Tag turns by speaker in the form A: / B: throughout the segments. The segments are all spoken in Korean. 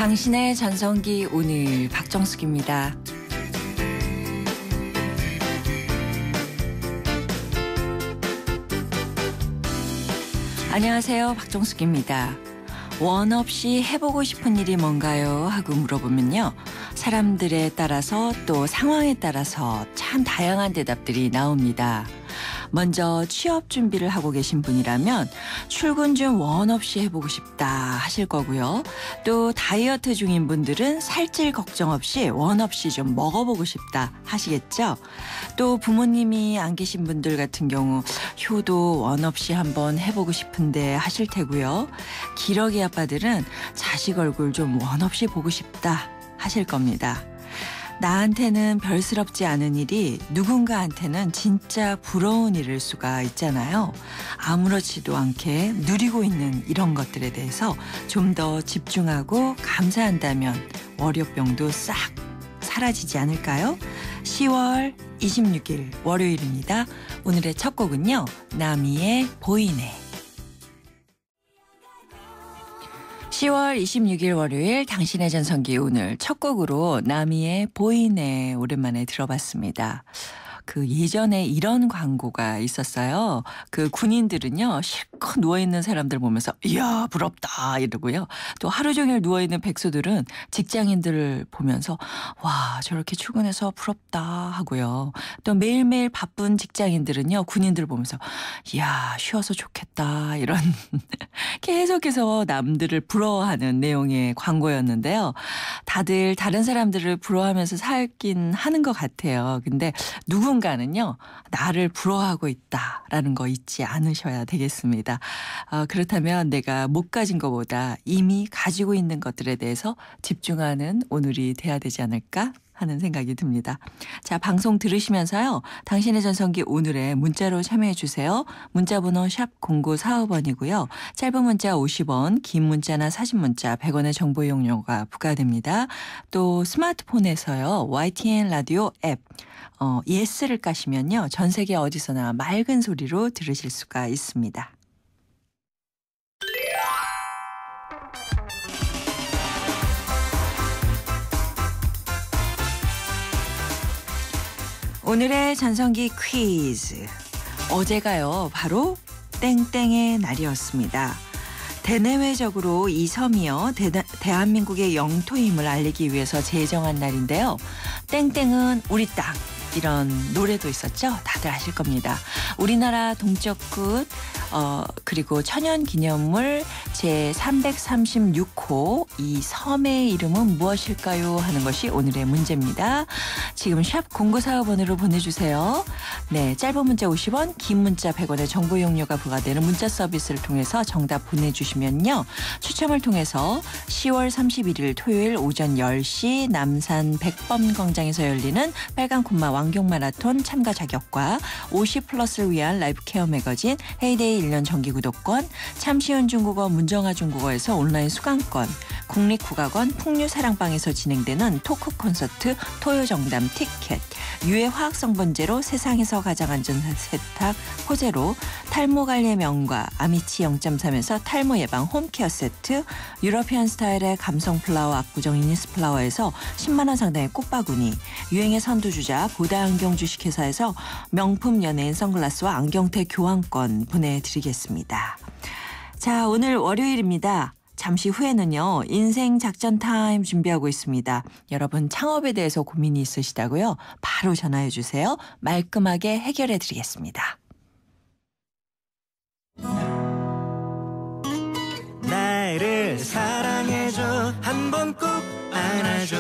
A: 당신의 전성기 오늘 박정숙입니다. 안녕하세요. 박정숙입니다. 원 없이 해보고 싶은 일이 뭔가요? 하고 물어보면요. 사람들에 따라서 또 상황에 따라서 참 다양한 대답들이 나옵니다. 먼저 취업 준비를 하고 계신 분이라면 출근 좀 원 없이 해보고 싶다 하실 거고요. 또 다이어트 중인 분들은 살찔 걱정 없이 원 없이 좀 먹어보고 싶다 하시겠죠. 또 부모님이 안 계신 분들 같은 경우 효도 원 없이 한번 해보고 싶은데 하실 테고요. 기러기 아빠들은 자식 얼굴 좀 원 없이 보고 싶다 하실 겁니다. 나한테는 별스럽지 않은 일이 누군가한테는 진짜 부러운 일일 수가 있잖아요. 아무렇지도 않게 누리고 있는 이런 것들에 대해서 좀 더 집중하고 감사한다면 월요병도 싹 사라지지 않을까요? 10월 26일 월요일입니다. 오늘의 첫 곡은요. 나미의 보이네. 10월 26일 월요일 당신의 전성기 오늘 첫 곡으로 나미의 보이네 오랜만에 들어봤습니다. 그 예전에 이런 광고가 있었어요. 그 군인들은요 실컷 누워있는 사람들 보면서 이야 부럽다 이러고요. 또 하루 종일 누워있는 백수들은 직장인들을 보면서 와 저렇게 출근해서 부럽다 하고요. 또 매일매일 바쁜 직장인들은요 군인들 보면서 이야 쉬어서 좋겠다 이런 계속해서 남들을 부러워하는 내용의 광고였는데요. 다들 다른 사람들을 부러워하면서 살긴 하는 것 같아요. 근데 누군가는요 나를 부러워하고 있다라는 거 잊지 않으셔야 되겠습니다. 그렇다면 내가 못 가진 것보다 이미 가지고 있는 것들에 대해서 집중하는 오늘이 돼야 되지 않을까 하는 생각이 듭니다. 자, 방송 들으시면서요. 당신의 전성기 오늘의 문자로 참여해 주세요. 문자번호 샵 0945번이고요. 짧은 문자 50원, 긴 문자나 사진 문자 100원의 정보 이용료가 부과됩니다. 또 스마트폰에서요. YTN 라디오 앱 예스를 까시면요. 전 세계 어디서나 맑은 소리로 들으실 수가 있습니다. 오늘의 전성기 퀴즈. 어제가요. 바로 땡땡의 날이었습니다. 대내외적으로 이 섬이요. 대한민국의 영토임을 알리기 위해서 제정한 날인데요. 땡땡은 우리 땅. 이런 노래도 있었죠. 다들 아실 겁니다. 우리나라 동쪽 끝 그리고 천연기념물 제336호 이 섬의 이름은 무엇일까요? 하는 것이 오늘의 문제입니다. 지금 샵 0945번으로 보내주세요. 네, 짧은 문자 50원, 긴 문자 100원의 정보 이용료가 부과되는 문자 서비스를 통해서 정답 보내주시면요. 추첨을 통해서 10월 31일 토요일 오전 10시 남산 백범광장에서 열리는 빨간 콤마 왕경 마라톤 참가 자격과 50플러스를 위한 라이프 케어 매거진 헤이데이 1년 정기 구독권, 참쉬운 중국어 문정아 중국어에서 온라인 수강권, 국립국악원 풍류사랑방에서 진행되는 토크 콘서트 토요정담 티켓, 유해 화학성분제로 세상에서 가장 안전한 세탁 호제로 탈모관리의 명가 아미치 0.3에서 탈모 예방 홈케어 세트, 유러피안 스타일의 감성 플라워 압구정 이니스 플라워에서 10만 원 상당의 꽃바구니, 유행의 선두주자 보다 안경 주식회사에서 명품 연예인 선글라스와 안경테 교환권 보내드리겠습니다. 자, 오늘 월요일입니다. 잠시 후에는요. 인생 작전 타임 준비하고 있습니다. 여러분 창업에 대해서 고민이 있으시다고요? 바로 전화해 주세요. 말끔하게 해결해 드리겠습니다.
B: 나를 사랑해줘 한번 꼭 안아줘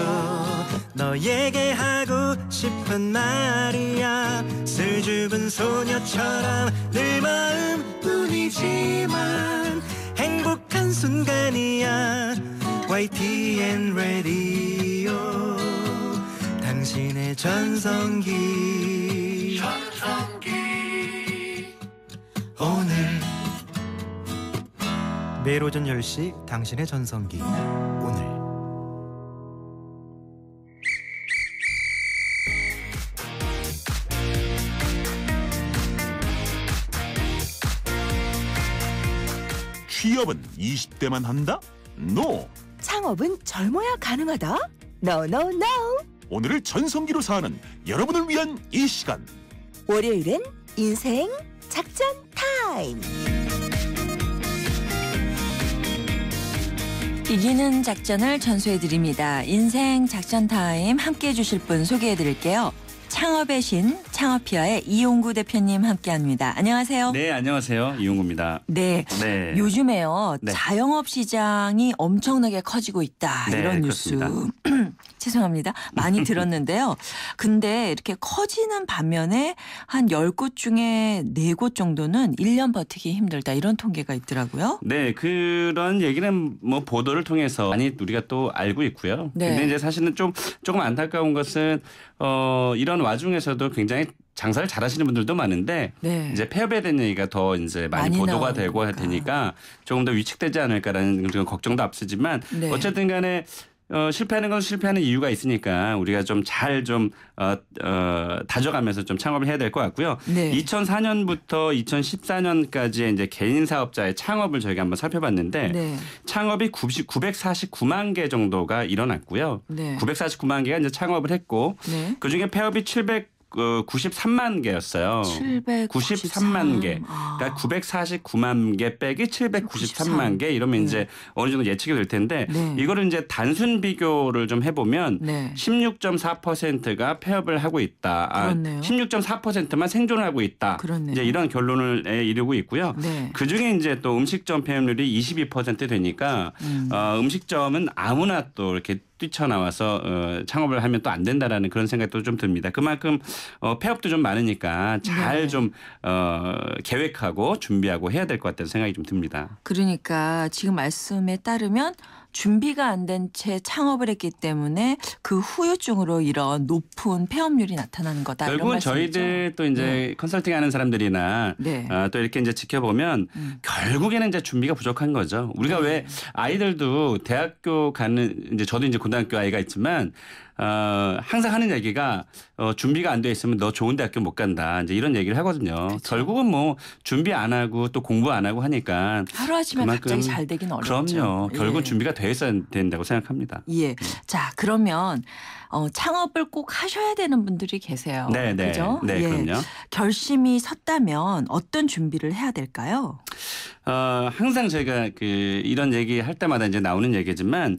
B: 너에게 하고 싶은 말이야 수줍은 소녀처럼 늘 마음뿐이지만 행복한 순간이야 YTN 라디오 당신의 전성기 오늘 매일 오전 10시 당신의 전성기 오늘
C: 취업은 20대만 한다? NO! 창업은 젊어야 가능하다? No, no, no.
D: 오늘을 전성기로 사는 여러분을 위한 이 시간.
C: 월요일엔 인생 작전 타임.
A: 이기는 작전을 전수해드립니다. 인생 작전 타임 함께해 주실 분 소개해드릴게요. 창업의 신 창업피아의 이용구 대표님 함께합니다. 안녕하세요.
E: 네, 안녕하세요. 이용구입니다.
A: 네,
E: 네.
A: 요즘에요.
E: 네.
A: 자영업 시장이 엄청나게 커지고 있다.
E: 네,
A: 이런 뉴스. 죄송합니다. 많이 들었는데요. 근데 이렇게 커지는 반면에 한 10곳 중에 4곳 정도는 1년 버티기 힘들다. 이런 통계가 있더라고요.
E: 네, 그런 얘기는 뭐 보도를 통해서 많이 우리가 또 알고 있고요.
A: 네.
E: 근데 이제 사실은 조금 안타까운 것은 이런 와중에서도 굉장히 장사를 잘하시는 분들도 많은데
A: 네.
E: 이제 폐업에 대한 얘기가 더 이제 많이 보도가 되고
A: 나오니까.
E: 되니까 조금 더 위축되지 않을까라는 그런 걱정도 앞서지만
A: 네.
E: 어쨌든 간에 실패하는 건 실패하는 이유가 있으니까 우리가 좀 잘 다져가면서 좀 창업을 해야 될 것 같고요.
A: 네.
E: 2004년부터 2014년까지 이제 개인 사업자의 창업을 저희가 한번 살펴봤는데
A: 네.
E: 창업이 949만 개 정도가 일어났고요.
A: 네.
E: 949만 개가 이제 창업을 했고
A: 네.
E: 그중에 폐업이 793만 개였어요. 93만 개. 그러니까 949만 개 빼기 793만 개 이러면 이제 어느 정도 예측이 될 텐데
A: 네.
E: 이거를 이제 단순 비교를 좀 해보면
A: 네.
E: 16.4%가 폐업을 하고 있다.
A: 그렇네요.
E: 16.4%만 생존을 하고 있다.
A: 그렇네요.
E: 이제 이런 결론을 이루고 있고요.
A: 네.
E: 그중에 이제 또 음식점 폐업률이 22% 되니까 음식점은 아무나 또 이렇게 뛰쳐나와서 창업을 하면 또 안 된다라는 그런 생각도 좀 듭니다. 그만큼 폐업도 좀 많으니까 잘 좀 계획하고 준비하고 해야 될 것 같다는 생각이 좀 듭니다.
A: 그러니까 지금 말씀에 따르면 준비가 안 된 채 창업을 했기 때문에 그 후유증으로 이런 높은 폐업률이 나타나는 거다.
E: 결국은
A: 이런 말씀이죠?
E: 저희들 또 이제
A: 네.
E: 컨설팅하는 사람들이나
A: 네.
E: 또 이렇게 이제 지켜보면 결국에는 이제 준비가 부족한 거죠. 우리가 왜 아이들도 대학교 가는 이제 저도 이제 고등학교 아이가 있지만 항상 하는 얘기가 준비가 안 돼 있으면 너 좋은 대학교 못 간다. 이제 이런 얘기를 하거든요.
A: 그렇죠.
E: 결국은 뭐 준비 안 하고 또 공부 안 하고 하니까
A: 하루아침에 갑자기 잘 되긴 어렵죠.
E: 그럼요. 결국은
A: 예.
E: 준비가 돼 있어야 된다고 생각합니다.
A: 예. 자, 그러면 창업을 꼭 하셔야 되는 분들이 계세요.
E: 네, 네.
A: 그죠?
E: 네,
A: 예.
E: 그럼요.
A: 결심이 섰다면 어떤 준비를 해야 될까요?
E: 항상 저희가 이런 얘기 할 때마다 이제 나오는 얘기지만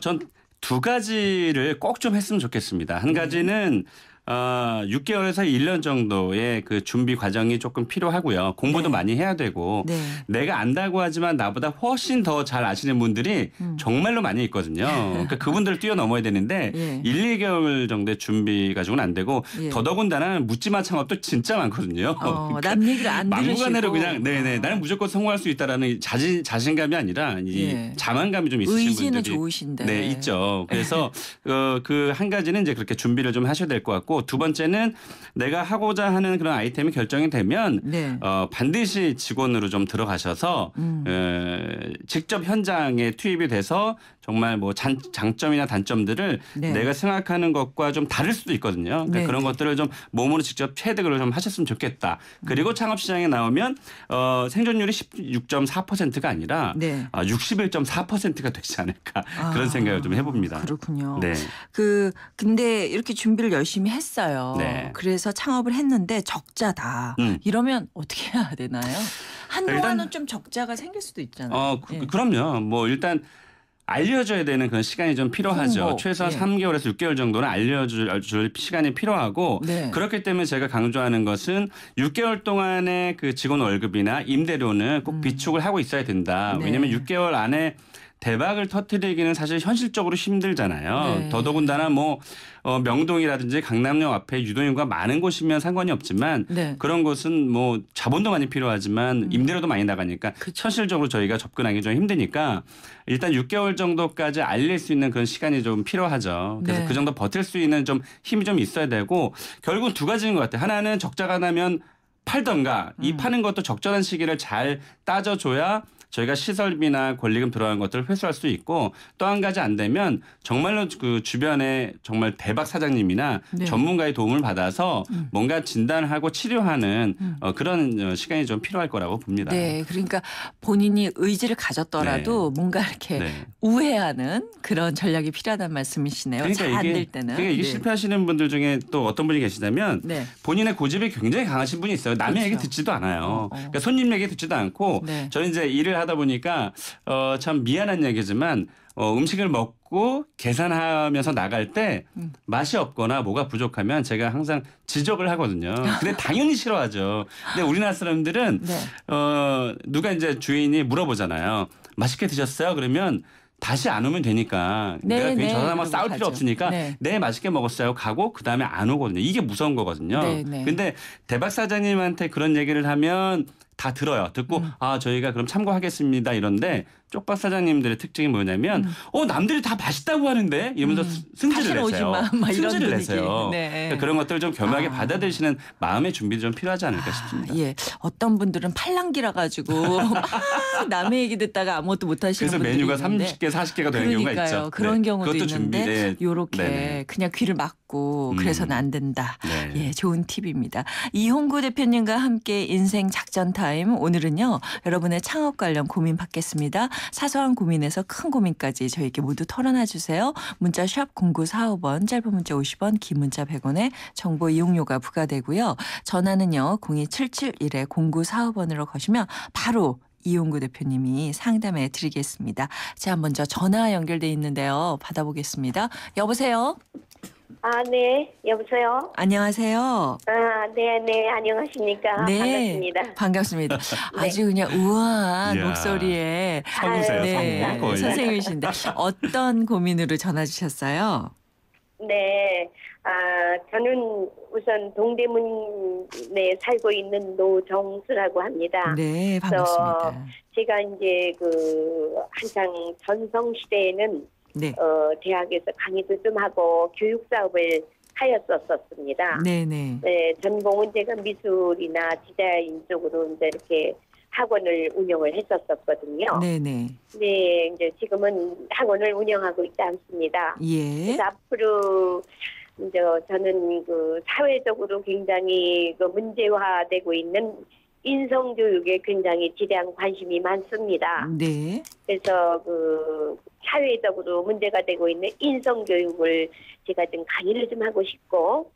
E: 전 두 가지를 꼭 좀 했으면 좋겠습니다. 한 가지는 6개월에서 1년 정도의 그 준비 과정이 조금 필요하고요. 공부도
A: 네.
E: 많이 해야 되고
A: 네.
E: 내가 안다고 하지만 나보다 훨씬 더 잘 아시는 분들이 정말로 많이 있거든요. 그러니까 그분들을 뛰어넘어야 되는데
A: 예.
E: 1, 2개월 정도의 준비 가지고는 안 되고
A: 예.
E: 더더군다나 묻지마 창업도 진짜 많거든요.
A: 남 얘기를 안 들으시고.
E: 막무가내로 그냥 네네 나는 무조건 성공할 수 있다라는 자신감이 아니라 이
A: 예.
E: 자만감이 좀 있으신
A: 의지는
E: 분들이
A: 좋으신데.
E: 네 있죠. 그래서 그 한 가지는 이제 그렇게 준비를 좀 하셔야 될 것 같고 두 번째는 내가 하고자 하는 그런 아이템이 결정이 되면
A: 네.
E: 반드시 직원으로 좀 들어가셔서 직접 현장에 투입이 돼서 정말 뭐 장점이나 단점들을
A: 네.
E: 내가 생각하는 것과 좀 다를 수도 있거든요. 그러니까
A: 네.
E: 그런 것들을 좀 몸으로 직접 체득을 좀 하셨으면 좋겠다. 그리고 창업 시장에 나오면 생존율이 16.4%가 아니라
A: 네.
E: 61.4%가 되지 않을까 그런 생각을 좀 해봅니다.
A: 그렇군요.
E: 네.
A: 근데 이렇게 준비를 열심히 했어요.
E: 네.
A: 그래서 창업을 했는데 적자다. 이러면 어떻게 해야 되나요? 한동안은
E: 일단
A: 좀 적자가 생길 수도 있잖아요. 예.
E: 그럼요. 뭐 일단 알려줘야 되는 그런 시간이 좀 필요하죠.
A: 홍보.
E: 최소
A: 예.
E: 3개월에서 6개월 정도는 알려줄 시간이 필요하고
A: 네.
E: 그렇기 때문에 제가 강조하는 것은 6개월 동안의 그 직원 월급이나 임대료는 꼭 비축을 하고 있어야 된다.
A: 네.
E: 왜냐하면 6개월 안에 대박을 터뜨리기는 사실 현실적으로 힘들잖아요.
A: 네.
E: 더더군다나 뭐 명동이라든지 강남역 앞에 유동인구가 많은 곳이면 상관이 없지만
A: 네.
E: 그런 곳은 뭐 자본도 많이 필요하지만 임대료도 많이 나가니까 현실적으로 저희가 접근하기 좀 힘드니까 일단 6개월 정도까지 알릴 수 있는 그런 시간이 좀 필요하죠. 그래서
A: 네.
E: 그 정도 버틸 수 있는 좀 힘이 좀 있어야 되고 결국은 두 가지인 것 같아요. 하나는 적자가 나면 팔던가 이 파는 것도 적절한 시기를 잘 따져줘야 저희가 시설비나 권리금 들어간 것들을 회수할 수 있고 또 한 가지 안 되면 정말로 그 주변에 정말 대박 사장님이나
A: 네.
E: 전문가의 도움을 받아서 뭔가 진단하고 치료하는 그런 시간이 좀 필요할 거라고 봅니다.
A: 네, 그러니까 본인이 의지를 가졌더라도 뭔가 이렇게
E: 네.
A: 우회하는 그런 전략이 필요하다는 말씀이시네요. 잘 안 될 때는.
E: 그러니까 이게
A: 네.
E: 실패하시는 분들 중에 또 어떤 분이 계시냐면
A: 네.
E: 본인의 고집이 굉장히 강하신 분이 있어요. 남의
A: 그렇죠.
E: 얘기 듣지도 않아요.
A: 어.
E: 그러니까 손님 얘기 듣지도 않고
A: 네.
E: 저는 이제 일을 하다 보니까 참 미안한 얘기지만 음식을 먹고 계산하면서 나갈 때 맛이 없거나 뭐가 부족하면 제가 항상 지적을 하거든요. 근데 당연히 싫어하죠. 근데 우리나라 사람들은
A: 네.
E: 누가 이제 주인이 물어보잖아요. 맛있게 드셨어요? 그러면 다시 안 오면 되니까
A: 네,
E: 내가 괜히
A: 네,
E: 저 사람하고
A: 그러고
E: 싸울
A: 가죠.
E: 필요 없으니까
A: 네.
E: 네 맛있게 먹었어요 가고 그다음에 안 오거든요. 이게 무서운 거거든요.
A: 네, 네.
E: 근데 대박 사장님한테 그런 얘기를 하면 다 들어요. 듣고 아 저희가 그럼 참고하겠습니다 이런데 쪽박 사장님들의 특징이 뭐냐면 남들이 다 맛있다고 하는데 이러면서 승질을
A: 다시는 오지
E: 내세요.
A: 마, 막 이런
E: 승질을
A: 분위기.
E: 내세요.
A: 네.
E: 그러니까 그런 것들을 좀 겸허하게
A: 아.
E: 받아들이시는 마음의 준비도 좀 필요하지 않을까 싶습니다.
A: 예, 어떤 분들은 팔랑기라 가지고 남의 얘기 듣다가 아무것도 못 하시는
E: 그래서
A: 분들이
E: 메뉴가
A: 있는데
E: 30개 40개가 되는 경우가
A: 그러니까요.
E: 있죠.
A: 그런
E: 네.
A: 경우도
E: 그것도
A: 있는데
E: 네.
A: 요렇게
E: 네네.
A: 그냥 귀를 막고 그래서는 안 된다.
E: 네.
A: 예, 좋은 팁입니다. 이홍구 대표님과 함께 인생 작전 타임 오늘은요. 여러분의 창업 관련 고민 받겠습니다. 사소한 고민에서 큰 고민까지 저에게 모두 털어놔 주세요. 문자 샵 0945번 짧은 문자 50원 긴 문자 100원에 정보 이용료가 부과되고요. 전화는요. 02711-0945번으로 거시면 바로 이용구 대표님이 상담해 드리겠습니다. 자, 먼저 전화 연결돼 있는데요. 받아보겠습니다. 여보세요?
F: 아, 네. 여보세요?
A: 안녕하세요.
F: 아, 네, 안녕하십니까? 반갑습니다.
A: 반갑습니다. 아주 그냥 우아한
E: 이야.
A: 목소리에
E: 성우세요,
A: 네,
E: 성우 거의.
A: 선생님이신데 어떤 고민으로 전화 주셨어요?
F: 네. 저는 우선 동대문에 살고 있는 노정수라고 합니다.
A: 네, 반갑습니다.
F: 제가 이제 한창 전성시대에는
A: 네.
F: 대학에서 강의도 좀 하고 교육 사업을 하였었습니다.
A: 네네.
F: 네, 전공은 제가 미술이나 디자인 쪽으로 이제 이렇게 학원을 운영을 했었거든요.
A: 네네.
F: 네, 이제 지금은 학원을 운영하고 있지 않습니다.
A: 예.
F: 그래서 앞으로 이제 저는 사회적으로 굉장히 문제화되고 있는 인성교육에 굉장히 지대한 관심이 많습니다.
A: 네.
F: 그래서 사회적으로 문제가 되고 있는 인성교육을 제가 좀 강의를 좀 하고 싶고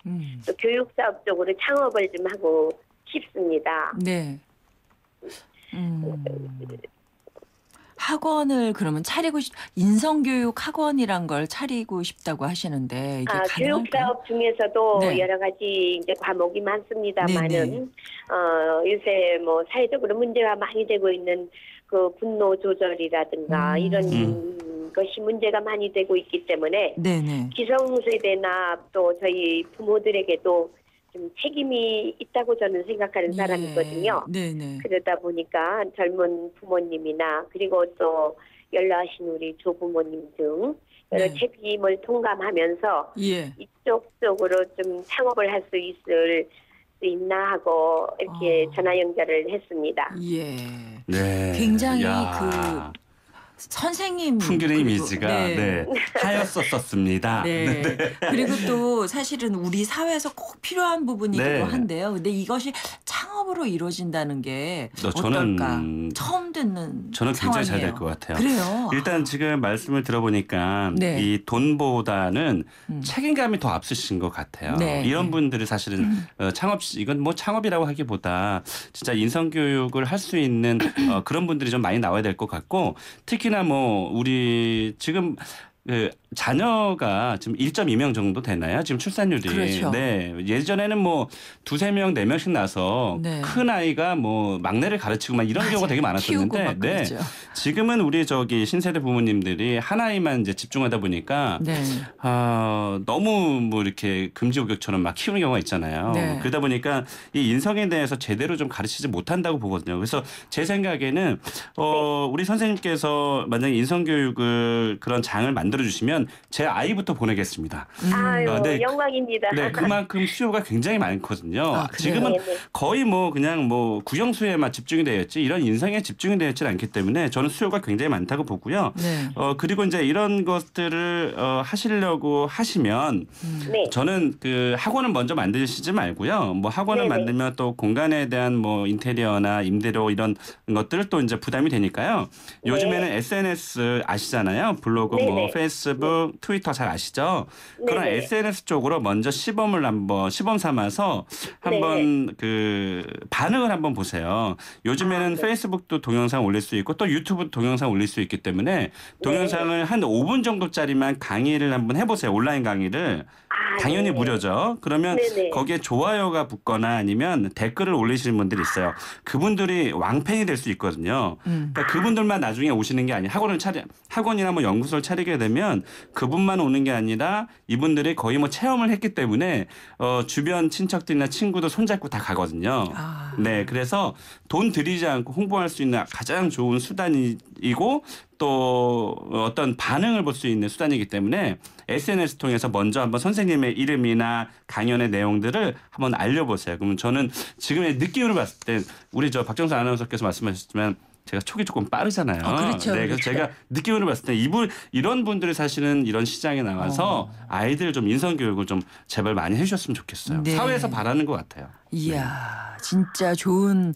F: 또 교육사업 쪽으로 창업을 좀 하고 싶습니다.
A: 네. 학원을 그러면 인성교육 학원이란 걸 차리고 싶다고 하시는데 이게 가능할까요?
F: 교육사업 중에서도
A: 네.
F: 여러 가지 이제 과목이 많습니다만은
A: 네네.
F: 요새 사회적으로 문제가 많이 되고 있는 분노 조절이라든가 이런 것이 문제가 많이 되고 있기 때문에
A: 네네.
F: 기성세대나 또 저희 부모들에게도 좀 책임이 있다고 저는 생각하는 사람이거든요.
A: 네네.
F: 그러다 보니까 젊은 부모님이나 그리고 또 연로하신 우리 조부모님 등 여러
A: 네.
F: 책임을 통감하면서
A: 예.
F: 이쪽 쪽으로 좀 창업을 할 수 있을 수 있나 하고 이렇게 전화 연결을 했습니다.
A: 예.
E: 네.
A: 굉장히
E: 야.
A: 선생님
E: 풍기는
A: 그리고-
E: 이미지가
A: 네.
E: 하였었습니다.
A: 네. 그리고 또 사실은 우리 사회에서 꼭 필요한 부분이기도
E: 네.
A: 한데요. 근데 이것이 창업으로 이루어진다는 게
E: 저는
A: 어떨까? 처음 듣는
E: 저는 굉장히 잘 될
A: 상황이에요.
E: 것 같아요.
A: 그래요.
E: 일단 지금 말씀을 들어보니까
A: 네.
E: 이 돈보다는 책임감이 더 앞서신 것 같아요.
A: 네.
E: 이런 분들이 사실은 이건 창업이라고 하기보다 진짜 인성교육을 할 수 있는 그런 분들이 좀 많이 나와야 될 것 같고 특히나 우리 지금 자녀가 지금 1.2명 정도 되나요? 지금 출산율이.
A: 그렇죠.
E: 네. 예전에는 2-3명, 4명씩 나서
A: 네.
E: 큰 아이가 막내를 가르치고 이런 경우가 되게
A: 키우고
E: 많았었는데
A: 막 그랬죠.
E: 지금은 우리 신세대 부모님들이 한 아이만 이제 집중하다 보니까
A: 네.
E: 너무 이렇게 금지옥역처럼 막 키우는 경우가 있잖아요.
A: 네.
E: 그러다 보니까 이 인성에 대해서 제대로 좀 가르치지 못한다고 보거든요. 그래서 제 생각에는 우리 선생님께서 만약에 인성교육을 그런 장을 만들 만들어주시면 제 아이부터 보내겠습니다.
F: 아유,
E: 네.
F: 영광입니다.
E: 네, 그만큼 수요가 굉장히 많거든요.
A: 아, 그래요?
E: 지금은
F: 네네.
E: 거의 뭐 그냥 뭐 구경수에만 집중이 되어 있지 이런 인상에 집중이 되어 있지 않기 때문에 저는 수요가 굉장히 많다고 보고요.
A: 네.
E: 그리고 이제 이런 것들을 하시려고 하시면
F: 네.
E: 저는 그 학원을 먼저 만드시지 말고요. 뭐 학원을
F: 네네.
E: 만들면 또 공간에 대한 뭐 인테리어나 임대료 이런 것들 또 이제 부담이 되니까요. 요즘에는 SNS 아시잖아요. 블로그, 뭐
F: 네네.
E: 페이스북, 트위터 잘 아시죠? 그런
F: 네네.
E: SNS 쪽으로 먼저 시범 삼아서 한번 그 반응을 한번 보세요. 요즘에는
F: 네.
E: 페이스북도 동영상 올릴 수 있고 또 유튜브 동영상 올릴 수 있기 때문에 동영상을 한 5분 정도짜리만 강의를 한번 해보세요. 온라인 강의를. 당연히
F: 네네.
E: 무료죠. 그러면
F: 네네.
E: 거기에 좋아요가 붙거나 아니면 댓글을 올리시는 분들이 있어요. 그분들이 왕팬이 될 수 있거든요. 그러니까 그분들만 나중에 오시는 게 아니에요. 학원이나 뭐 연구소를 차리게 되면 그분만 오는 게 아니라 이분들이 거의 뭐 체험을 했기 때문에 주변 친척들이나 친구도 손잡고 다 가거든요.
A: 아.
E: 네, 그래서 돈 들이지 않고 홍보할 수 있는 가장 좋은 수단이고 또 어떤 반응을 볼 수 있는 수단이기 때문에 SNS 통해서 먼저 한번 선생님의 이름이나 강연의 내용들을 한번 알려보세요. 그러면 저는 지금의 느낌으로 봤을 때 우리 저 박정선 아나운서께서 말씀하셨지만 제가 촉이 조금 빠르잖아요.
A: 그렇죠.
E: 네, 그래서 제가 느낌으로 봤을 때 이런 분들이 사실은 이런 시장에 나와서 아이들 좀 인성 교육을 좀 제발 많이 해주셨으면 좋겠어요.
A: 네.
E: 사회에서 바라는 것 같아요.
A: 이야, 진짜 좋은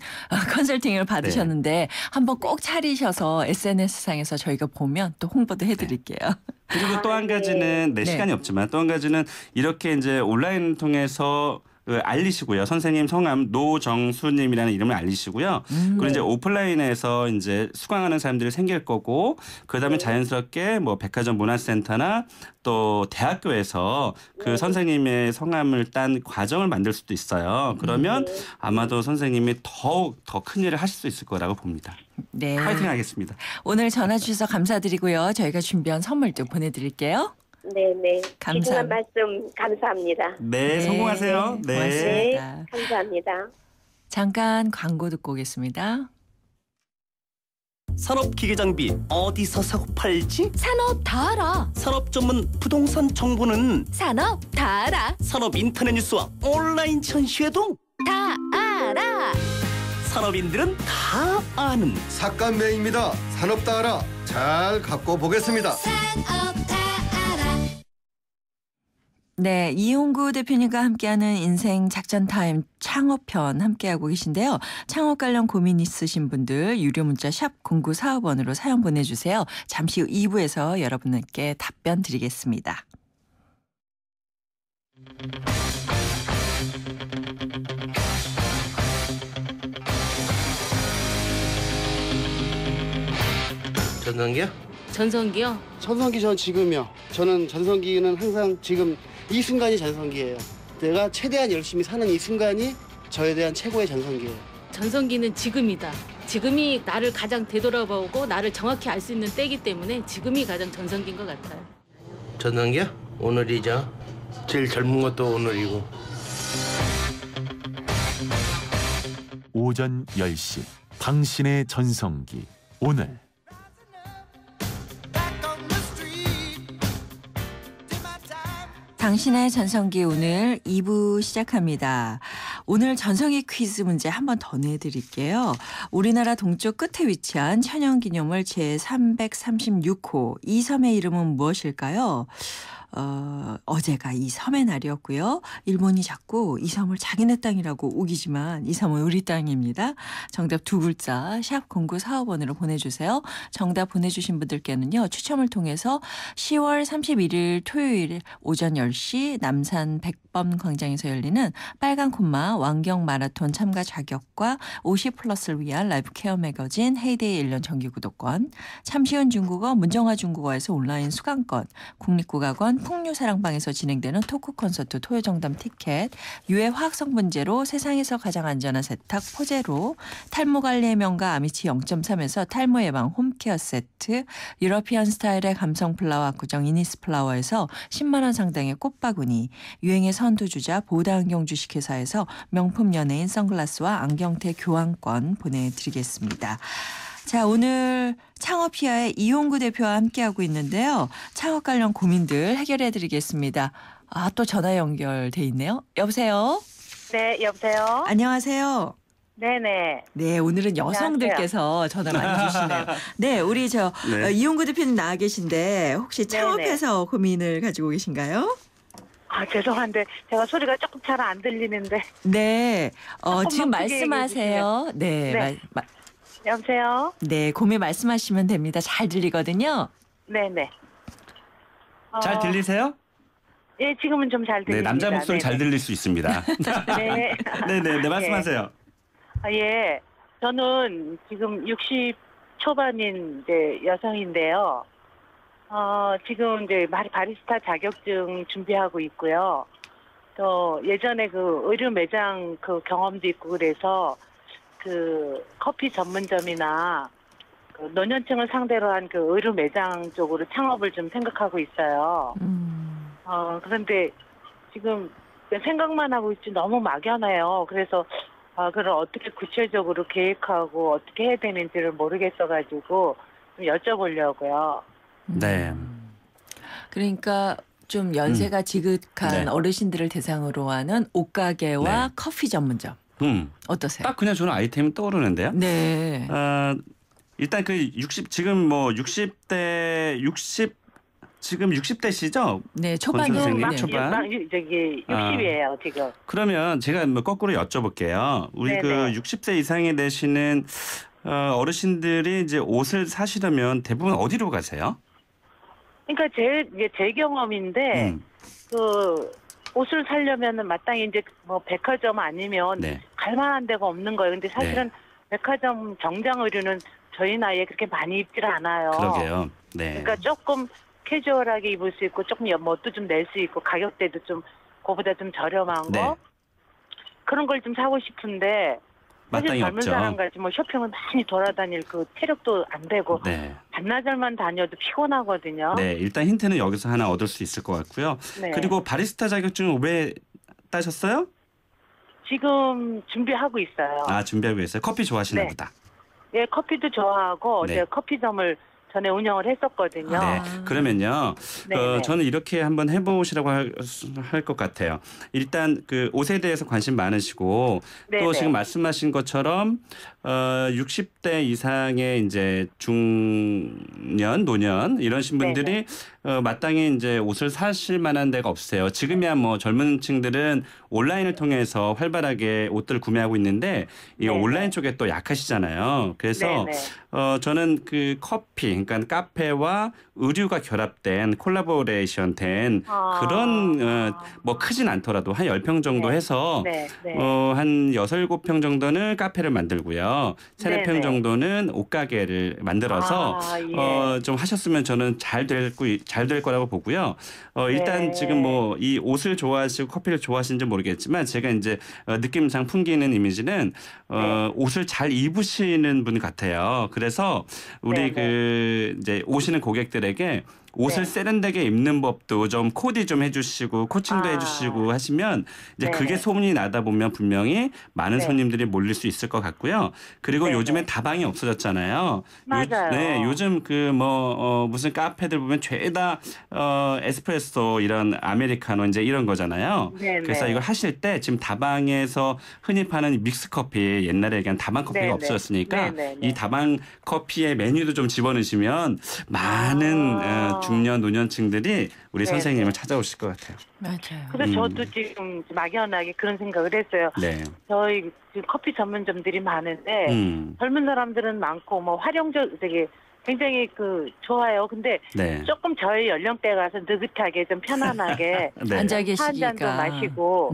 A: 컨설팅을 받으셨는데 한번 꼭 차리셔서 SNS상에서 저희가 보면 또 홍보도 해드릴게요.
E: 그리고 또 한 가지는
A: 네.
E: 시간이 없지만 또 한 가지는 이렇게 이제 온라인 통해서 알리시고요. 선생님 성함 노정수님이라는 이름을 알리시고요. 그리고 이제 오프라인에서 이제 수강하는 사람들이 생길 거고 그다음에 자연스럽게 뭐 백화점 문화센터나 또 대학교에서 그 선생님의 성함을 딴 과정을 만들 수도 있어요. 그러면 아마도 선생님이 더욱 더 큰 일을 하실 수 있을 거라고 봅니다.
A: 네.
E: 파이팅 하겠습니다.
A: 오늘 전화 주셔서 감사드리고요. 저희가 준비한 선물도 보내드릴게요.
F: 네네.
A: 감사합니다.
F: 귀중한 말씀 감사합니다.
E: 네, 성공하세요. 네.
A: 고맙습니다.
F: 네, 감사합니다.
A: 잠깐 광고 듣고 오겠습니다.
G: 산업기계장비 어디서 사고 팔지?
H: 산업 다 알아.
G: 산업 전문 부동산 정보는
H: 산업 다 알아.
G: 산업 인터넷 뉴스와 온라인 전시회도
H: 다 알아.
G: 산업인들은 다 아는
I: 삭감매입니다. 산업 다 알아. 잘 갖고 보겠습니다.
H: 산업 다 알아.
A: 네, 이용구 대표님과 함께하는 인생 작전 타임 창업편 함께하고 계신데요. 창업 관련 고민 있으신 분들 유료 문자 샵 0945번으로 사연 보내주세요. 잠시 후 2부에서 여러분께 답변 드리겠습니다.
J: 전성기요?
K: 전성기요?
L: 전성기 전 지금이요. 저는 전성기는 항상 지금 이 순간이 전성기예요. 내가 최대한 열심히 사는 이 순간이 저에 대한 최고의 전성기예요.
K: 전성기는 지금이다. 지금이 나를 가장 되돌아보고 나를 정확히 알 수 있는 때이기 때문에 지금이 가장 전성기인 것 같아요.
J: 전성기요? 오늘이죠. 제일 젊은 것도 오늘이고.
D: 오전 10시 당신의 전성기 오늘
A: 당신의 전성기 오늘 2부 시작합니다. 오늘 전성기 퀴즈 문제 한 번 더 내드릴게요. 우리나라 동쪽 끝에 위치한 천연기념물 제336호 이 섬의 이름은 무엇일까요? 어제가 이 섬의 날이었고요. 일본이 자꾸 이 섬을 자기네 땅이라고 우기지만 이 섬은 우리 땅입니다. 정답 두 글자 샵 0945번으로 보내주세요. 정답 보내주신 분들께는요. 추첨을 통해서 10월 31일 토요일 오전 10시 남산 100번 광장에서 열리는 빨간 콤마 왕경 마라톤 참가 자격과 50플러스를 위한 라이브 케어 매거진 헤이데이 1년 정기 구독권, 참시은 중국어 문정아 중국어에서 온라인 수강권, 국립국악원 풍류사랑방에서 진행되는 토크 콘서트 토요정담 티켓, 유해 화학성분제로 세상에서 가장 안전한 세탁 포제로, 탈모관리의 명가 아미치 0.3에서 탈모 예방 홈케어 세트, 유러피안 스타일의 감성 플라워 압구정 이니스 플라워에서 10만 원 상당의 꽃바구니, 유행의 선두주자 보다안경 주식회사에서 명품 연예인 선글라스와 안경테 교환권 보내드리겠습니다. 자, 오늘 창업피아의 이용구 대표와 함께하고 있는데요. 창업 관련 고민들 해결해 드리겠습니다. 아, 또 전화 연결돼 있네요. 여보세요?
M: 네, 여보세요?
A: 안녕하세요.
M: 네네.
A: 네, 오늘은 여성들께서 전화 많이 주시네요. 네, 우리
E: 네.
A: 이용구 대표님 나와 계신데 혹시 창업해서 고민을 가지고 계신가요?
M: 아, 죄송한데 제가 소리가 조금 잘 안 들리는데.
A: 네, 지금
M: 크게 얘기해
A: 말씀하세요. 네,
M: 네. 여보세요?
A: 네, 고민 말씀하시면 됩니다. 잘 들리거든요.
M: 네네.
E: 잘 들리세요?
M: 예, 지금은 좀 잘
E: 네,
M: 들립니다.
E: 남자 목소리 잘
M: 네네.
E: 들릴 수 있습니다.
M: 네.
E: 네, 말씀하세요.
M: 예. 저는 지금 60 초반인 이제 여성인데요. 지금 이제 바리스타 자격증 준비하고 있고요. 또 예전에 그 의류 매장 그 경험도 있고 그래서 그 커피 전문점이나 그 노년층을 상대로 한 그 의류 매장 쪽으로 창업을 좀 생각하고 있어요. 그런데 지금 생각만 하고 있지 너무 막연해요. 그래서 그걸 어떻게 구체적으로 계획하고 어떻게 해야 되는지를 모르겠어가지고 좀 여쭤보려고요.
E: 네.
A: 그러니까 좀 연세가 지극한
E: 네.
A: 어르신들을 대상으로 하는 옷가게와 커피 전문점. 어떠세요?
E: 딱 그냥 저는 아이템이 떠오르는데요.
A: 네.
E: 일단 그 60 지금 뭐 60대 지금 60대시죠?
A: 네, 초반이요.
E: 네, 초반.
M: 저기 60이에요, 지금.
E: 그러면 제가 뭐 거꾸로 여쭤볼게요. 우리
M: 네네.
E: 그 60세 이상이 되시는 어르신들이 이제 옷을 사시려면 대부분 어디로 가세요?
M: 그러니까 제 경험인데 그 옷을 사려면은 마땅히 이제 뭐 백화점 아니면 갈만한 데가 없는 거예요. 근데 사실은 백화점 정장 의류는 저희 나이에 그렇게 많이 입질 않아요.
E: 그러게요. 네.
M: 그러니까 조금 캐주얼하게 입을 수 있고 조금 멋도 좀 낼 수 있고 가격대도 좀 그거보다 좀 저렴한 거 그런 걸 좀 사고 싶은데 사실
E: 마땅히
M: 젊은
E: 없죠.
M: 사람같이 뭐 쇼핑을 많이 돌아다닐 그 체력도 안 되고 반나절만 다녀도 피곤하거든요.
E: 네, 일단 힌트는 여기서 하나 얻을 수 있을 것 같고요.
M: 네.
E: 그리고 바리스타 자격증은 왜 따셨어요?
M: 지금 준비하고 있어요.
E: 아, 준비하고 있어요. 커피 좋아하시나 보다.
M: 예, 커피도 좋아하고
E: 네.
M: 제가 커피점을 전에 운영을 했었거든요.
E: 네, 그러면요.
M: 네.
E: 저는 이렇게 한번 해보시라고 할 것 같아요. 일단 그 옷에 대해서 관심 많으시고
M: 네,
E: 또
M: 네.
E: 지금 말씀하신 것처럼 60대 이상의 이제 중년, 노년 이러신 분들이 마땅히 이제 옷을 사실 만한 데가 없으세요. 지금이야 뭐 젊은 층들은 온라인을 통해서 활발하게 옷들을 구매하고 있는데 이 온라인 쪽에 또 약하시잖아요. 그래서 저는 그 커피, 그러니까 카페와 의류가 결합된 콜라보레이션 된 그런 뭐 크진 않더라도 한 10평 정도 해서 한 6, 7평 정도는 카페를 만들고요. 3, 4평 정도는 옷가게를 만들어서 좀 하셨으면 저는 잘 될 거라고 보고요. 일단 지금 뭐 이 옷을 좋아하시고 커피를 좋아하시는지 모르겠지만 제가 이제 느낌상 풍기는 이미지는 옷을 잘 입으시는 분 같아요. 그래서 우리 그 이제 오시는 고객들에게 옷을 세련되게 입는 법도 좀 코디 좀 해주시고 코칭도 해주시고 하시면 이제 그게 소문이 나다 보면 분명히 많은 손님들이 몰릴 수 있을 것 같고요. 그리고 요즘엔 다방이 없어졌잖아요.
M: 맞아요.
E: 요즘 그 뭐 무슨 카페들 보면 죄다 에스프레소 이런 아메리카노 이제 이런 거잖아요. 그래서 이걸 하실 때 지금 다방에서 흔히 파는 믹스 커피 옛날에 얘기한 다방 커피가 없어졌으니까 이 다방 커피의 메뉴도 좀 집어넣으시면 많은 중년 노년층들이 우리 선생님을 찾아오실 것 같아요.
A: 맞아요.
M: 그래서 저도 지금 막연하게 그런 생각을 했어요. 저희 지금 커피 전문점들이 많은데 젊은 사람들은 많고 뭐 활용적 되게 굉장히 그 좋아요. 근데 조금 저희 연령대 가서 느긋하게 좀 편안하게
A: 앉아
M: 한
A: 계시기가
M: 잔도 마시고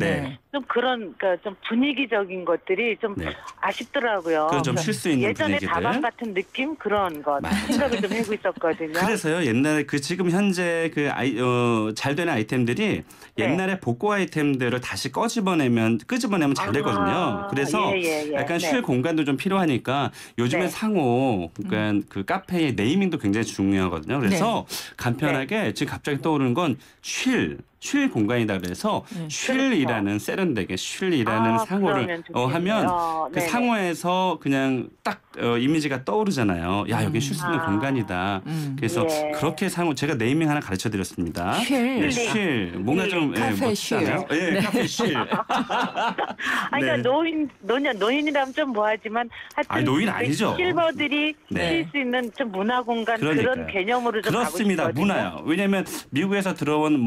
M: 좀 그런 그러니까 좀 분위기적인 것들이 좀 아쉽더라고요.
E: 그건 좀 쉴 수 있는
M: 예전에
E: 분위기들.
M: 다방 같은 느낌 그런 것 생각을 좀 하고 있었거든요.
E: 그래서요 옛날에 그 지금 현재 그 잘 되는 아이템들이 옛날에 복고 아이템들을 다시 끄집어내면 잘 되거든요. 그래서 약간 쉴 공간도 좀 필요하니까 요즘에 상호 그러니까 그 카페의 네이밍도 굉장히 중요하거든요. 그래서 간편하게 지금 갑자기 떠오르는 건 쉴 쉴 공간이다 그래서 쉴이라는 세련되게 쉴이라는 상호를 하면 그 상호에서 그냥 딱 이미지가 떠오르잖아요. 야 여기 쉴 수 있는 공간이다. 그래서 그렇게 상호 제가 네이밍 하나 가르쳐드렸습니다. 쉴 뭔가 좀 멋지잖아요. 예, 카페 쉴.
M: 그러니까 노인이라면 좀 뭐하지만 하여튼
E: 노인 아니죠.
M: 실버들이 쉴 수 있는 좀 문화 공간 그런 개념으로 좀
E: 그렇습니다.
M: 가고 싶거든요.
E: 문화요. 왜냐하면 미국에서 들어온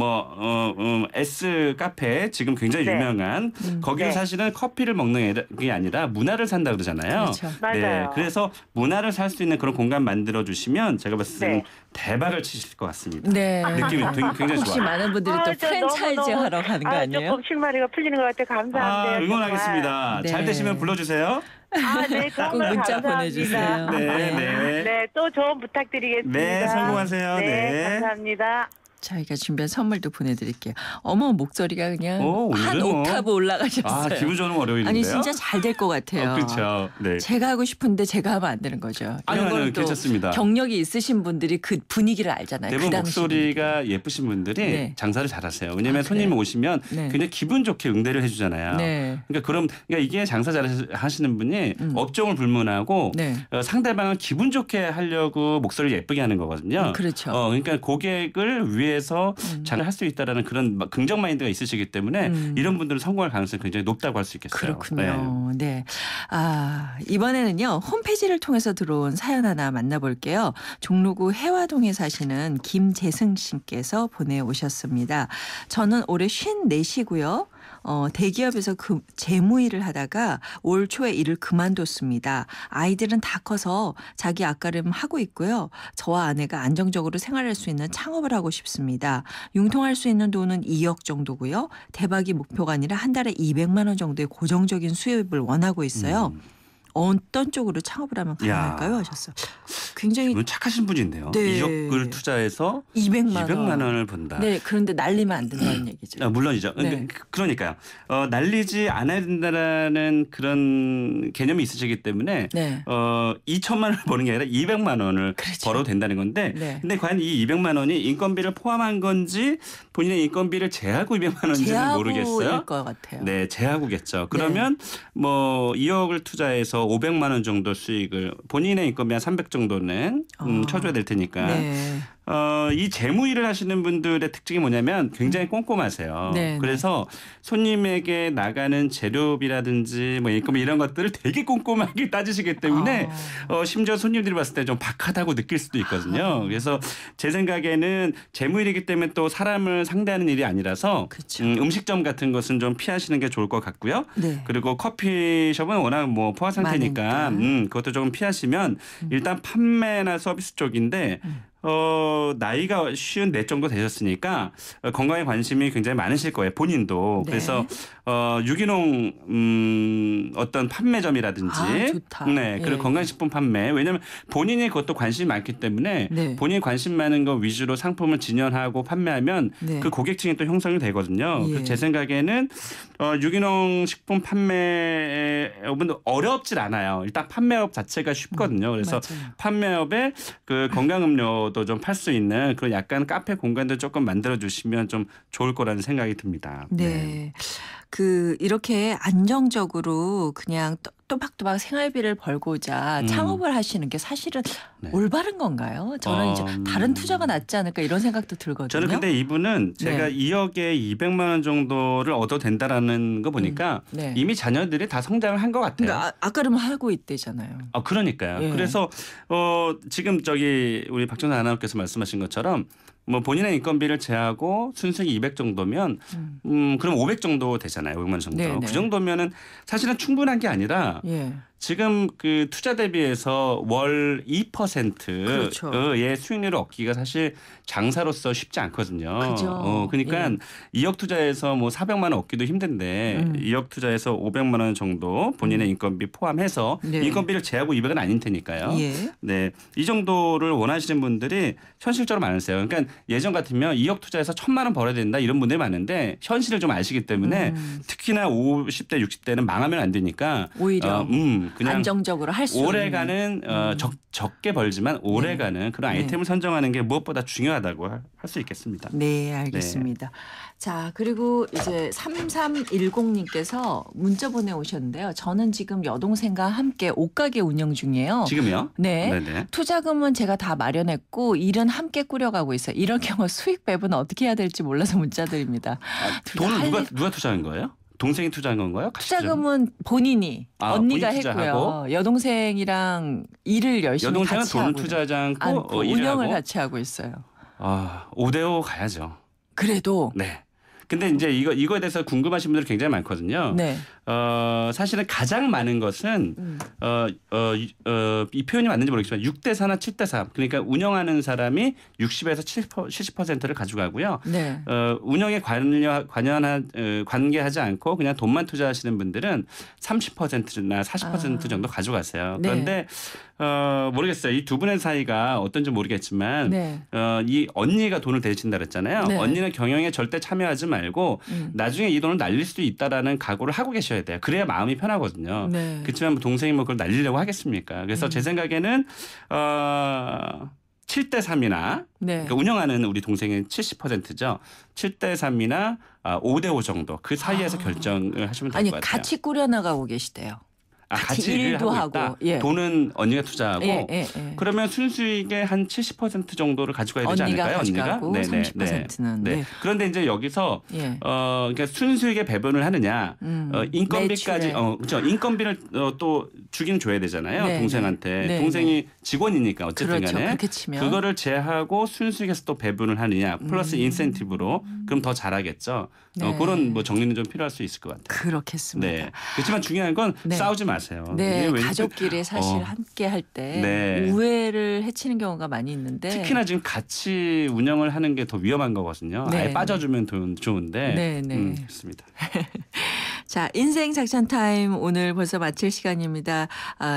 E: S 카페 지금 굉장히 유명한 거기서 사실은 커피를 먹는 게 아니라 문화를 산다 그러잖아요.
M: 그렇죠. 맞아요.
E: 그래서 문화를 살 수 있는 그런 공간 만들어 주시면 제가 봤을 때는 대박을 치실 것 같습니다.
A: 네.
E: 느낌이 굉장히
A: 혹시
E: 좋아요.
A: 많은 분들이 또 프랜차이즈 하러 가는 거 아니에요?
M: 조금 실마리가 풀리는 것 같아 감사합니다.
E: 응원하겠습니다.
A: 네.
E: 잘 되시면 불러주세요.
M: 네,
A: 꼭 문자 보내주세요.
M: 네, 또 조언 부탁드리겠습니다.
E: 네, 성공하세요.
M: 네, 감사합니다.
A: 저희가 준비한 선물도 보내드릴게요. 어머 목소리가 그냥 한
E: 오늘은
A: 옥타브 올라가셨어요.
E: 기분 좋은 월요일인데요.
A: 아니 진짜 잘 될 것 같아요.
E: 그렇죠. 네.
A: 제가 하고 싶은데 제가 하면 안 되는 거죠.
E: 아니요, 괜찮습니다.
A: 경력이 있으신 분들이 그 분위기를 알잖아요.
E: 대부분
A: 그 당시
E: 목소리가 예쁘신 분들이 장사를 잘하세요. 왜냐하면 손님이 오시면 굉장히 기분 좋게 응대를 해주잖아요. 그러니까 이게 장사 잘하시는 분이 업종을 불문하고 상대방을 기분 좋게 하려고 목소리를 예쁘게 하는 거거든요.
A: 그렇죠.
E: 그러니까 고객을 위해서 잘 할 수 있다라는 그런 긍정 마인드가 있으시기 때문에 이런 분들은 성공할 가능성이 굉장히 높다고 할 수 있겠어요.
A: 그렇군요. 네. 이번에는요. 홈페이지를 통해서 들어온 사연 하나 만나볼게요. 종로구 해화동에 사시는 김재승 씨께서 보내오셨습니다. 저는 올해 54시고요. 대기업에서 재무일을 하다가 올 초에 일을 그만뒀습니다. 아이들은 다 커서 자기 앞가림 하고 있고요. 저와 아내가 안정적으로 생활할 수 있는 창업을 하고 싶습니다. 융통할 수 있는 돈은 2억 정도고요. 대박이 목표가 아니라 한 달에 200만 원 정도의 고정적인 수입을 원하고 있어요. 어떤 쪽으로 창업을 하면 가능할까요? 하셨어요. 굉장히
E: 착하신 분인데요. 2억을 투자해서 200만 원을 번다.
A: 네, 그런데 날리면 안 된다는 얘기죠.
E: 물론이죠. 그러니까요. 날리지 않아야 된다라는 그런 개념이 있으시기 때문에 2천만 원을 버는 게 아니라 200만 원을 벌어도 된다는 건데 근데 과연 이 200만 원이 인건비를 포함한 건지 본인의 인건비를 제하고 200만 원인지는 모르겠어요.
A: 제하고일 것 같아요.
E: 네, 제하고겠죠. 그러면 2억을 투자해서 500만 원 정도 수익을 본인의 인건비 한 300 정도는 쳐줘야 될 테니까 이 재무일을 하시는 분들의 특징이 뭐냐면 굉장히 꼼꼼하세요. 그래서 손님에게 나가는 재료비라든지 인건비 이런 것들을 되게 꼼꼼하게 따지시기 때문에 심지어 손님들이 봤을 때 좀 박하다고 느낄 수도 있거든요. 그래서 제 생각에는 재무일이기 때문에 또 사람을 상대하는 일이 아니라서 음식점 같은 것은 좀 피하시는 게 좋을 것 같고요. 그리고 커피숍은 워낙 포화 상태니까 그것도 조금 피하시면 일단 판매나 서비스 쪽인데 나이가 54 정도 되셨으니까 건강에 관심이 굉장히 많으실 거예요. 본인도. 그래서 유기농 어떤 판매점이라든지
A: 좋다.
E: 그리고 건강식품 판매. 왜냐하면 본인이 그것도 관심이 많기 때문에 본인이 관심 많은 거 위주로 상품을 진열하고 판매하면 그 고객층이 또 형성이 되거든요. 그래서 제 생각에는 유기농 식품 판매업은 어렵질 않아요. 일단 판매업 자체가 쉽거든요. 그래서 판매업에 그 건강음료 또 좀 팔 수 있는 그런 약간 카페 공간도 조금 만들어 주시면 좀 좋을 거라는 생각이 듭니다.
A: 이렇게 안정적으로 그냥 또박또박 생활비를 벌고자 창업을 하시는 게 사실은 올바른 건가요? 저는 이제 다른 투자가 낫지 않을까 이런 생각도 들거든요.
E: 저는 근데 이분은 제가 2억에 200만 원 정도를 얻어도 된다라는 거 보니까 이미 자녀들이 다 성장을 한 것 같아요.
A: 그러니까 아까는 하고 있대잖아요.
E: 그러니까요. 그래서 지금 우리 박정선 아나운서께서 말씀하신 것처럼 본인의 인건비를 제하고 순수익 200 정도면 그럼 500 정도 되잖아요. 500만 원 정도. 그 정도면은 사실은 충분한 게 아니라 지금 그 투자 대비해서 월 2%의 수익률을 얻기가 사실 장사로서 쉽지 않거든요. 그러니까 2억 투자해서 400만 원 얻기도 힘든데 2억 투자해서 500만 원 정도 본인의 인건비 포함해서 인건비를 제하고 200은 아닐 테니까요. 이 정도를 원하시는 분들이 현실적으로 많으세요. 그러니까 예전 같으면 2억 투자해서 1,000만 원 벌어야 된다 이런 분들이 많은데 현실을 좀 아시기 때문에 특히나 50대 60대는 망하면 안 되니까
A: 오히려
E: 그냥
A: 안정적으로 할 수 있는.
E: 오래가는 적게 벌지만 오래가는 그런 아이템을 선정하는 게 무엇보다 중요하다고 할 수 있겠습니다.
A: 네, 알겠습니다. 자, 그리고 이제 3310님께서 문자 보내오셨는데요. 저는 지금 여동생과 함께 옷가게 운영 중이에요.
E: 지금요?
A: 네.
E: 네네.
A: 투자금은 제가 다 마련했고 일은 함께 꾸려가고 있어요. 이럴 경우 수익 배분 어떻게 해야 될지 몰라서 문자 드립니다.
E: 돈을 누가 투자한 거예요? 동생이 투자한 건가요?
A: 투자금은 본인이 언니가
E: 본인
A: 했고요. 여동생이랑 일을 열심히
E: 여동생은
A: 같이
E: 돈을
A: 하고
E: 투자하지 않고
A: 운영을 같이 하고 있어요.
E: 5대5 가야죠.
A: 그래도
E: 네. 근데 이제 이거에 대해서 궁금하신 분들이 굉장히 많거든요.
A: 네.
E: 사실은 가장 많은 것은 이 표현이 맞는지 모르겠지만 6대4나 7대3 그러니까 운영하는 사람이 60에서 70%를 가져가고요.
A: 네.
E: 운영에 관계하지 않고 그냥 돈만 투자하시는 분들은 30%나 40% 정도 가져가세요. 그런데 모르겠어요. 이 두 분의 사이가 어떤지 모르겠지만 이 언니가 돈을 대신다 그랬잖아요.
A: 네.
E: 언니는 경영에 절대 참여하지 말고 나중에 이 돈을 날릴 수도 있다라는 각오를 하고 계셔야 돼요. 그래야 마음이 편하거든요.
A: 네.
E: 그렇지만 동생이 그걸 날리려고 하겠습니까? 그래서 제 생각에는 7대3이나 그러니까 운영하는 우리 동생은 70%죠. 7대3이나 5대5 정도 그 사이에서 결정을 하시면 될 것 같아요.
A: 같이 꾸려나가고 계시대요.
E: 같이
A: 일도
E: 하고 있다.
A: 예.
E: 돈은 언니가 투자하고
A: 예.
E: 그러면 순수익의 한 70% 정도를 가져가야 되지 않을까요? 언니가?
A: 30%는.
E: 네. 그런데 이제 여기서 그러니까 순수익의 배분을 하느냐, 인건비까지 그렇죠. 인건비를 또 주긴 줘야 되잖아요. 동생한테. 동생이 직원이니까 어쨌든 간에 그거를 제하고 순수익에서 또 배분을 하느냐, 플러스 인센티브로 그럼 더 잘하겠죠. 그런 뭐 정리는 좀 필요할 수 있을 것 같아요.
A: 그렇겠습니다.
E: 네. 그렇지만 중요한 건 싸우지 마세요.
A: 네, 가족끼리 사실 함께 할 때 우애를 해치는 경우가 많이 있는데
E: 특히나 지금 같이 운영을 하는 게 더 위험한 거거든요. 아예 빠져주면 좋은데 그렇습니다.
A: 자, 인생 작전 타임 오늘 벌써 마칠 시간입니다.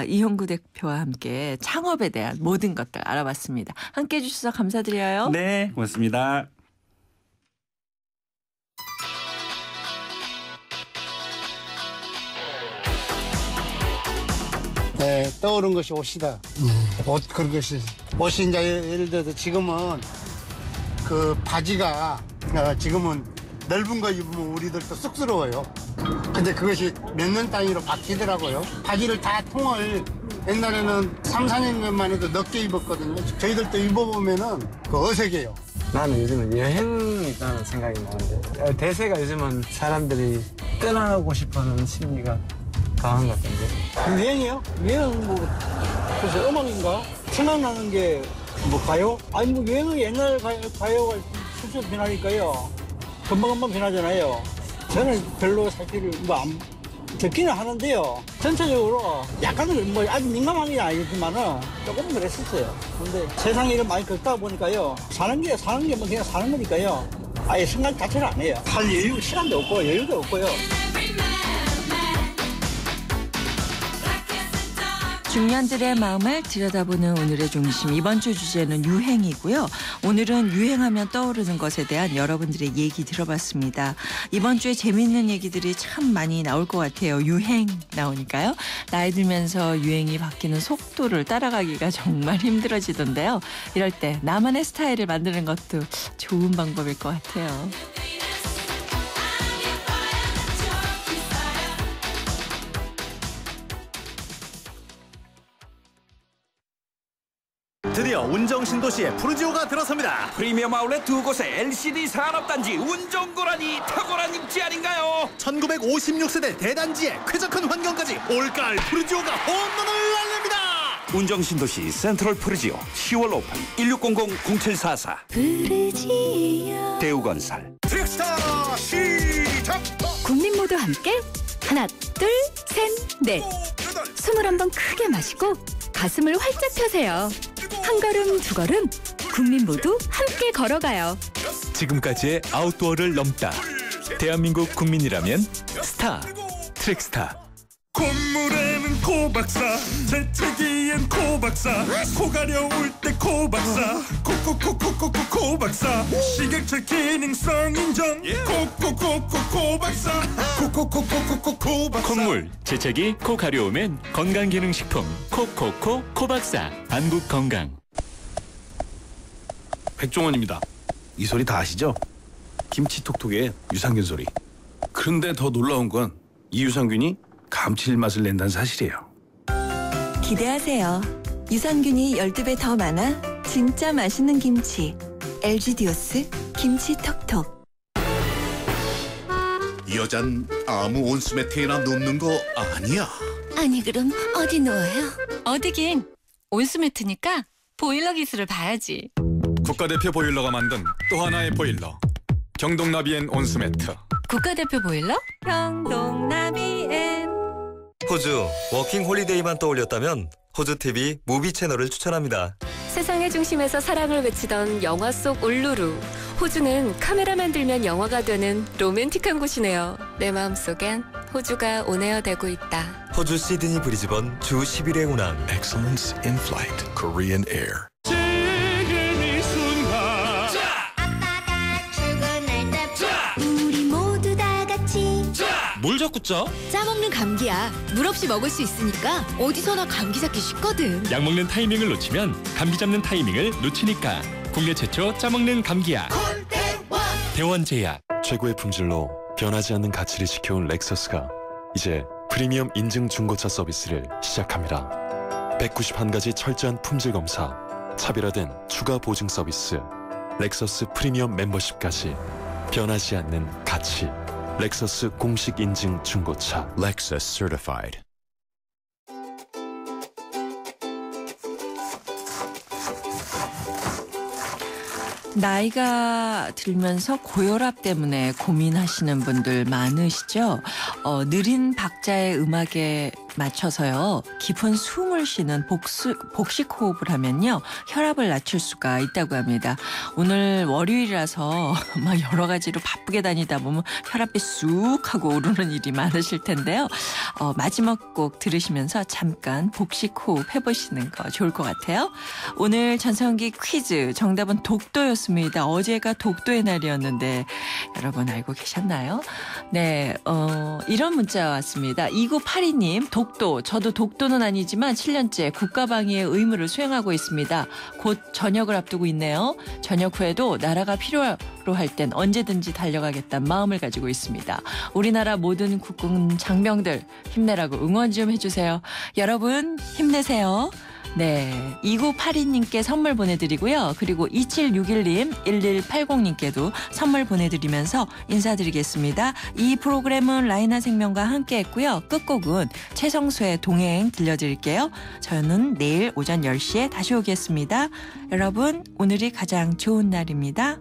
A: 이형구 대표와 함께 창업에 대한 모든 것들 알아봤습니다. 함께해 주셔서 감사드려요.
E: 네, 고맙습니다.
L: 네, 떠오른 것이 옷이다. 옷 그런 것이 옷이 이제 예를 들어서 지금은 그 바지가 지금은 넓은 거 입으면 우리들도 쑥스러워요. 근데 그것이 몇 년 단위로 바뀌더라고요. 바지를 다 통을 옛날에는 3, 4년 전만 해도 넓게 입었거든요. 저희들도 입어보면은 그 어색해요.
N: 나는 요즘은 여행이 있다는 생각이 나는데 대세가 요즘은 사람들이 떠나고 싶어하는 심리가 강한 것 같은데.
O: 유행이요? 유행은 뭐 글쎄 음악인가? 생각나는 게 뭐 가요? 아니 뭐 유행은 옛날 가요가 슬슬 변하니까요. 금방금방 변하잖아요. 저는 별로 사실 뭐 안 듣기는 하는데요. 전체적으로 약간은 뭐 아주 민감한 게 아니지만은 조금 그랬었어요. 근데 세상에 이런 많이 걷다 보니까요. 사는 게 뭐 그냥 사는 거니까요. 아예 생각 자체를 안 해요. 할 여유, 시간도 없고 여유도 없고요.
A: 중년들의 마음을 들여다보는 오늘의 중심. 이번 주 주제는 유행이고요. 오늘은 유행하면 떠오르는 것에 대한 여러분들의 얘기 들어봤습니다. 이번 주에 재미있는 얘기들이 참 많이 나올 것 같아요. 유행 나오니까요. 나이 들면서 유행이 바뀌는 속도를 따라가기가 정말 힘들어지던데요. 이럴 때 나만의 스타일을 만드는 것도 좋은 방법일 것 같아요.
P: 드디어 운정신도시에 푸르지오가 들어섭니다.
Q: 프리미엄 아울렛 두 곳에 LCD 산업단지 운정고라니 탁월한 입지 아닌가요?
P: 1956세대 대단지에 쾌적한 환경까지 올가을 푸르지오가 홈런을 날립니다.
Q: 운정신도시 센트럴 푸르지오 10월 오픈 1600-0744
H: 푸르지오
Q: 대우건설.
P: 트릭스타 시작.
H: 국민 모두 함께 하나 둘 셋 넷 21번 크게 마시고 가슴을 활짝 펴세요. 한 걸음 두 걸음 국민 모두 함께 걸어가요.
R: 지금까지의 아웃도어를 넘다. 대한민국 국민이라면 스타 트랙스타.
P: 콧물에는
S: 코박사 재채기엔 코박사 코 가려울 때 코박사 코박사 시각적 기능성 인정 코박사 코박사
R: 콧물, 재채기, 코 가려움엔 건강기능식품 코박사 한국건강.
T: 백종원입니다. 이 소리 다 아시죠? 김치톡톡의 유산균 소리. 그런데 더 놀라운 건 이 유산균이 감칠맛을 낸다는 사실이에요.
C: 기대하세요. 유산균이 12배 더 많아 진짜 맛있는 김치. LG 디오스 김치톡톡.
P: 여잔 아무 온수매트에나 눕는 거 아니야.
H: 아니 그럼 어디 누워요? 어디긴. 온수매트니까 보일러 기술을 봐야지.
U: 국가대표 보일러가 만든 또 하나의 보일러. 경동나비엔 온수매트.
H: 국가대표 보일러? 경동나비엔.
V: 호주 워킹 홀리데이만 떠올렸다면 호주 TV 무비 채널을 추천합니다.
H: 세상의 중심에서 사랑을 외치던 영화 속 울루루. 호주는 카메라만 들면 영화가 되는 로맨틱한 곳이네요. 내 마음속엔 호주가 온에어되고 있다.
V: 호주 시드니 브리즈번 주 10일의 운항.
R: Excellence in Flight Korean Air.
S: 지금 이 순간
H: 우리 모두 다 같이
R: 뭘 자꾸 짜?
H: 짜먹는 감기야. 물 없이 먹을 수 있으니까 어디서나 감기 잡기 쉽거든.
R: 약 먹는 타이밍을 놓치면 감기 잡는 타이밍을 놓치니까. 국내 최초 짜먹는 감기약 대원제약.
W: 최고의 품질로 변하지 않는 가치를 지켜온 렉서스가 이제 프리미엄 인증 중고차 서비스를 시작합니다. 191가지 철저한 품질 검사, 차별화된 추가 보증 서비스, 렉서스 프리미엄 멤버십까지 변하지 않는 가치. 렉서스 공식 인증 중고차.
R: Lexus Certified.
A: 나이가 들면서 고혈압 때문에 고민하시는 분들 많으시죠? 느린 박자의 음악에 맞춰서요. 깊은 숨을 쉬는 복식 호흡을 하면요. 혈압을 낮출 수가 있다고 합니다. 오늘 월요일이라서 막 여러 가지로 바쁘게 다니다 보면 혈압이 쑥 하고 오르는 일이 많으실 텐데요. 마지막 곡 들으시면서 잠깐 복식 호흡 해보시는 거 좋을 것 같아요. 오늘 전성기 퀴즈 정답은 독도였습니다. 어제가 독도의 날이었는데 여러분 알고 계셨나요? 네, 이런 문자 왔습니다. 2982님, 독도. 저도 독도는 아니지만 7년째 국가방위의 의무를 수행하고 있습니다. 곧 전역을 앞두고 있네요. 전역 후에도 나라가 필요로 할 땐 언제든지 달려가겠다는 마음을 가지고 있습니다. 우리나라 모든 국군 장병들 힘내라고 응원 좀 해주세요. 여러분 힘내세요. 네, 2982님께 선물 보내드리고요. 그리고 2761님, 1180님께도 선물 보내드리면서 인사드리겠습니다. 이 프로그램은 라이나 생명과 함께 했고요. 끝곡은 최성수의 동행 들려드릴게요. 저는 내일 오전 10시에 다시 오겠습니다. 여러분, 오늘이 가장 좋은 날입니다.